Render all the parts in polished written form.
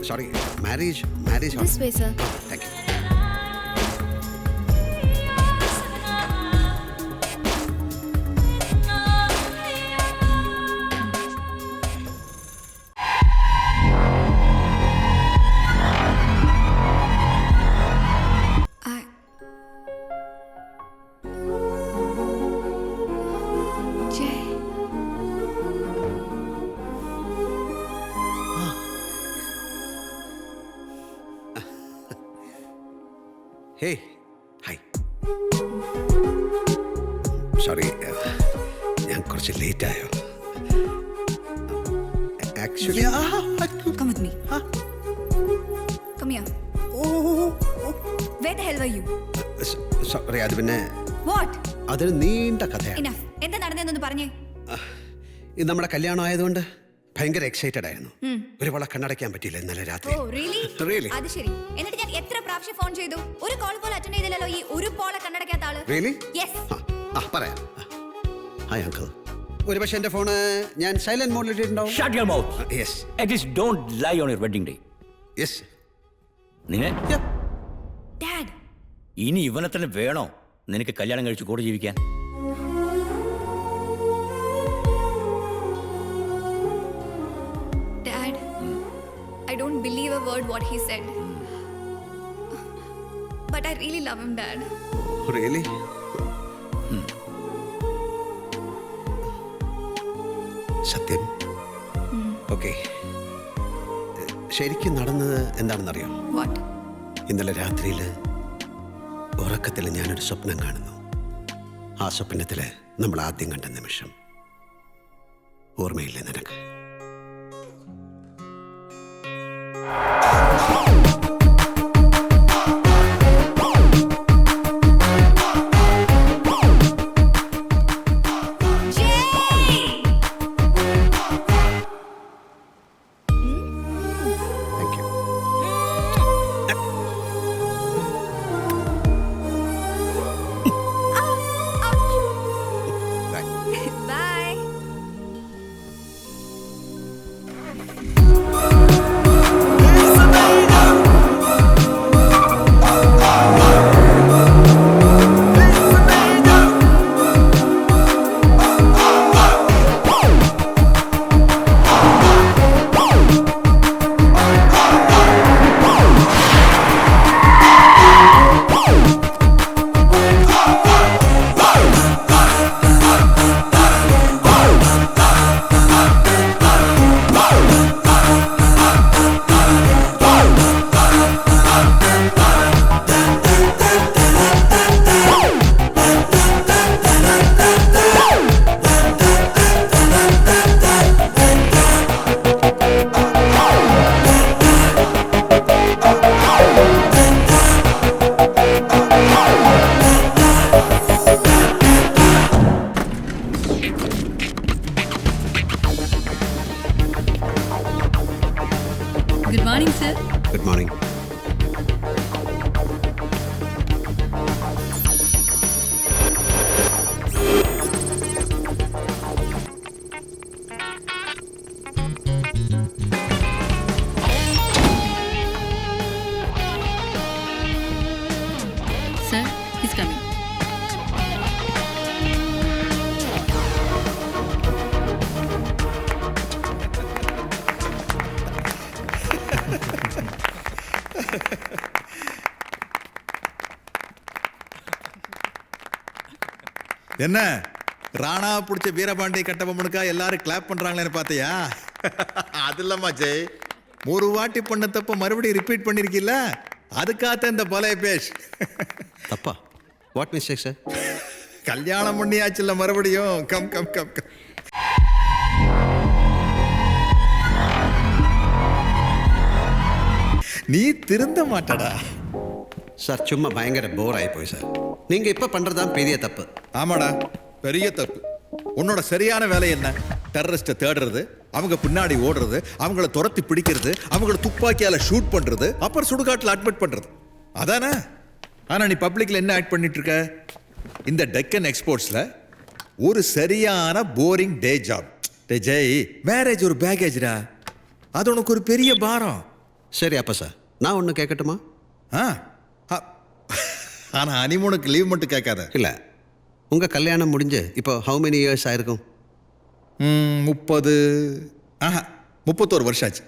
sorry, marriage. This way, sir. Oh, thank you. Hey, hi. Sorry, ഞാൻ കുറച്ച് late ആയോ? Actually, Come with me. Come here. Where the hell were you? Sorry, അത് പിന്നെ What? അതൊരു നീണ്ട കഥയാണ്. Enough. എന്താ നടന്നതെന്നൊന്ന് പറഞ്ഞേ. ഇത് നമ്മുടെ കല്യാണം ആയതുകൊണ്ട് ഭയങ്കര എക്സൈറ്റഡ് ആയിരുന്നു. ഒരുപാട് കണ്ണടയ്ക്കാൻ പറ്റിയില്ല ഇന്നലെ രാത്രി. Oh, really? Really? അത് ശരി. എന്നിട്ട് ഞാൻ എത്ര പ്രാവശ്യം ഫോൺ ചെയ്തു? ഒരു കോൾ പോലും അറ്റൻഡ് ചെയ്തില്ലല്ലോ ഈ ഒരു പോളെ കണ്ണടയ്ക്കാത്ത ആള്. Really? Yes. പറയാം. Hi uncle. ഒരു പക്ഷേ എൻ്റെ ഫോണ് ഞാൻ സൈലന്റ് മോഡിൽ ഇട്ടിട്ടുണ്ടാവും. Shut your mouth. Yes. At least don't lie on your wedding day. Yes. നിന്നെ Dad. ഇനി ഇവനെ തന്നെ വേണോ നിനക്ക് കല്യാണം കഴിച്ച് കൂടെ ജീവിക്കാൻ? Dad. I don't believe a word what he said. But I really love him, Dad. Really? സത്യം. ഓക്കെ. ശരിക്കും നടന്നത് എന്താണെന്നറിയോ? What? ഇന്നലെ രാത്രിയിൽ ഉറക്കത്തിൽ ഞാനൊരു സ്വപ്നം കാണുന്നു. ആ സ്വപ്നത്തിൽ നമ്മൾ ആദ്യം കണ്ട നിമിഷം ഓർമ്മയില്ലേ നിനക്ക്? Bye. Good morning, sir. Good morning. Sir, he's coming. என்ன ராணா பிடிச்ச வீரபாண்டி கட்டபொம்மனுக்கா எல்லாரும் கிளாப் பண்றாங்களேன்னு பார்த்தியா? அது இல்லம்மா ஜெய், ஒரு வாட்டி பண்ண தப்ப மறுபடியும் ரிப்பீட் பண்ணிருக்கீல்ல, அதுக்காக இந்த பழைய பேஷ். தப்பா? What mistake sir? கல்யாணம் பண்ணியாச்சுல்ல மறுபடியும். Come come come come. நீ திருந்த மாட்டடா சார். சும்மா பயங்கர போர் ஆகி போய் சார். நீங்க இப்ப பண்றதுதான் பெரிய தப்பு. ஆமாடா, பெரிய தப்பு. உன்னோட சரியான வேலை என்ன? டெரரிஸ்ட்டை தேடுறது, அவங்க பின்னாடி ஓடுறது, அவங்கள துரத்தி பிடிக்கிறது, அவங்கள துப்பாக்கியால ஷூட் பண்றது, அப்புறம் சுடுகாட்டில் அட்மிட் பண்றது, அதானே? ஆனா நீ பப்ளிக்ல என்ன ஆக்ட் பண்ணிட்டு இருக்க? இந்த டெக்கன் எக்ஸ்போர்ட்ஸ்ல ஒரு சரியான போரிங் டே ஜாப். ஜெய், மேரேஜ் ஒரு பேக்கேஜ்டா, அது உனக்கு ஒரு பெரிய பாரம். சரி அப்போ சார் நான் ஒன்று கேட்கட்டுமா? ஆ ஆனால் ஹனிமூனுக்கு லீவ் மட்டும் கேட்காத. இல்லை, உங்கள் கல்யாணம் முடிஞ்சு இப்போ ஹவு மெனி இயர்ஸ் ஆயிருக்கும்? 31 வருஷம் ஆச்சு.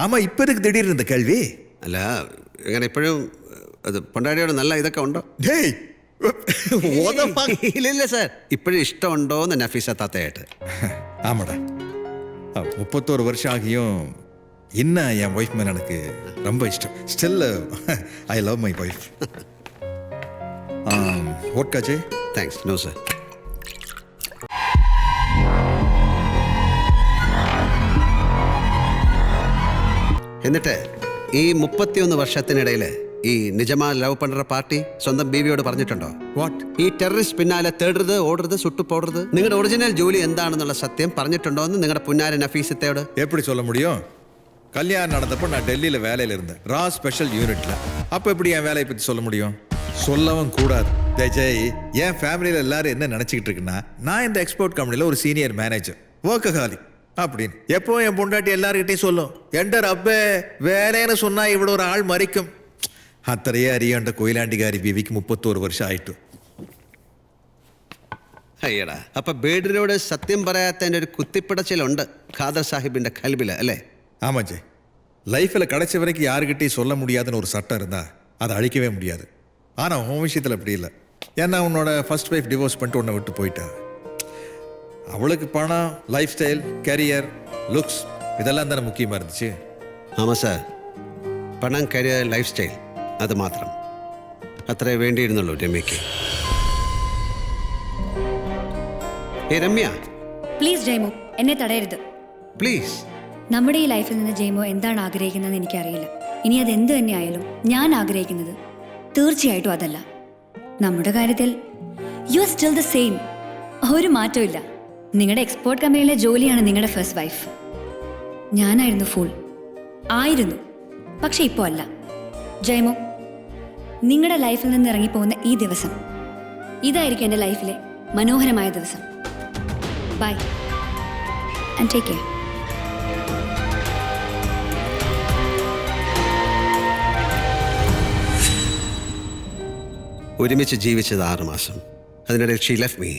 ஆமாம், இப்போ இருக்கு திடீர்னு இந்த கேள்வி? അല്ല ഇങ്ങനെ എപ്പോഴും അത് പൊണ്ടാടിയോട് നല്ല ഇതൊക്കെ ഉണ്ടോ? ഡേയ് ഇല്ല സാർ, ഇപ്പോഴും ഇഷ്ടമുണ്ടോ എന്ന് നഫീസ താത്തയായിട്ട്. ஆமாடா, 31 வருஷம் ஆகியும் இன்னும் என் ஒய்ஃப் மேலே எனக்கு ரொம்ப இஷ்டம். Still I love my wife. ஓட்காச்சே? താങ്ക്സ്. No sir. എന്നിട്ട് ഈ 31 വർഷത്തിനിടയിൽ ഈ നിജമാ ലവ് പண்ற പാർട്ടി സ്വന്തം ബീവിയോട് പറഞ്ഞിട്ടുണ്ടോ? വാട്ട്? ഈ ടെററിസ്റ്റ് പിന്നാലെ തേടരുത്, ഓടരുത്, സുട്ടുപോടരുത്, നിങ്ങളുടെ ഒറിജിനൽ ജോലി എന്താണെന്നുള്ള സത്യം പറഞ്ഞിട്ടുണ്ടോ എന്ന് നിങ്ങളുടെ പുന്നാര നഫീസത്തോട്? எப்படி சொல்ல முடியும்? கல்யாணம் நடந்தப்போ நான் டெல்லியில் வேலையில் இருந்தேன், ரா ஸ்பெஷல் யூனிட்ல. அப்போ எப்படி என் வேலையை பற்றி சொல்ல முடியும்? சொல்லவும் கூடாது. ஜெய், என் ஃபேமிலியில் எல்லாரும் என்ன நினச்சிக்கிட்டு இருக்குன்னா, நான் இந்த எக்ஸ்போர்ட் கம்பெனியில் ஒரு சீனியர் மேனேஜர், ஒர்க்கஹாலிக் அப்படின்னு எப்போ என் பொண்டாட்டி எல்லார்கிட்டையும் சொல்லும், என்டர் அப்பே வேலைன்னு சொன்னால் இவ்வளோ ஒரு ஆள் மறிக்கும். അത്രയേ അറിയേണ്ട കൊയിലാണ്ടിക്കാരി ബീവിക്ക് 31 വർഷം ആയിട്ടു. അയ്യടാ, അപ്പൊ ബേഡിനോട് സത്യം പറയാത്തതിൻ്റെ ഒരു കുത്തിപ്പിടച്ചിലുണ്ട് ഖാദർ സാഹിബിന്റെ കൽബില് അല്ലേ? ஆமாஜே, லைஃப்பில் கடைசி வரைக்கும் யாருக்கிட்டையும் சொல்ல முடியாதுன்னு ஒரு சட்டம் இருந்தால் அதை அழிக்கவே முடியாது. ஆனால் உன் விஷயத்தில் அப்படி இல்லை. ஏன்னா உன்னோட ஃபர்ஸ்ட் ஒய்ஃப் டிவோர்ஸ் பண்ணிட்டு உன்னை விட்டு போயிட்டா. அவளுக்கு பணம், லைஃப் ஸ்டைல், கரியர், லுக்ஸ் இதெல்லாம் தானே முக்கியமாக இருந்துச்சு. ആമാ സാർ, പണം, കരിയർ, ലൈഫ് സ്റ്റൈൽ അത് മാത്രം അത്രേ വേണ്ടിയിരുന്നുള്ളൂ രമ്യയ്ക്ക്. ഏ രമ്യ, പ്ലീസ് ജയ്മോ, എന്നെ തടയരുത് പ്ലീസ്. നമ്മുടെ ഈ ലൈഫിൽ നിന്ന് ജയ്മോ എന്താണ് ആഗ്രഹിക്കുന്നതെന്ന് എനിക്കറിയില്ല. ഇനി അത് എന്ത് തന്നെയായാലും ഞാൻ ആഗ്രഹിക്കുന്നത് തീർച്ചയായിട്ടും അതല്ല. നമ്മുടെ കാര്യത്തിൽ you are still the same. ഒരു മാറ്റവും ഇല്ല. നിങ്ങളുടെ എക്സ്പോർട്ട് കമ്പനിയിലെ ജോലിയാണ് നിങ്ങളുടെ ഫസ്റ്റ് വൈഫ്. ഞാനായിരുന്നു ഫുൾ ആയിരുന്നു, പക്ഷെ ഇപ്പോൾ അല്ല. ജയ്മോ, നിങ്ങളുടെ ലൈഫിൽ നിന്ന് ഇറങ്ങിപ്പോകുന്ന ഈ ദിവസം ഇതായിരിക്കും എൻ്റെ ലൈഫിലെ മനോഹരമായ ദിവസം. Bye and take care. ഒരുമിച്ച് ജീവിച്ചത് 6 മാസം. അതിനിടയിൽ she left me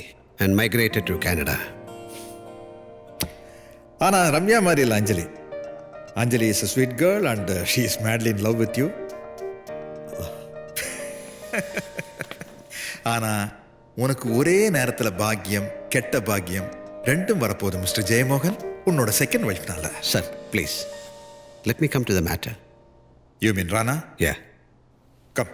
and migrated to Canada. ஆனால் ரம்யா மாதிரி இல்லை Anjali. Anjali is a sweet girl and she is madly in love with you. ஆனால் உனக்கு ஒரே நேரத்தில் பாக்கியம், கெட்ட பாக்கியம் ரெண்டும் வரப்போகுது மிஸ்டர் ஜெயமோகன், உன்னோட செகண்ட் ஒய்ஃப்னால. Sir please let me come to the matter. You mean Rana? Yeah. Come.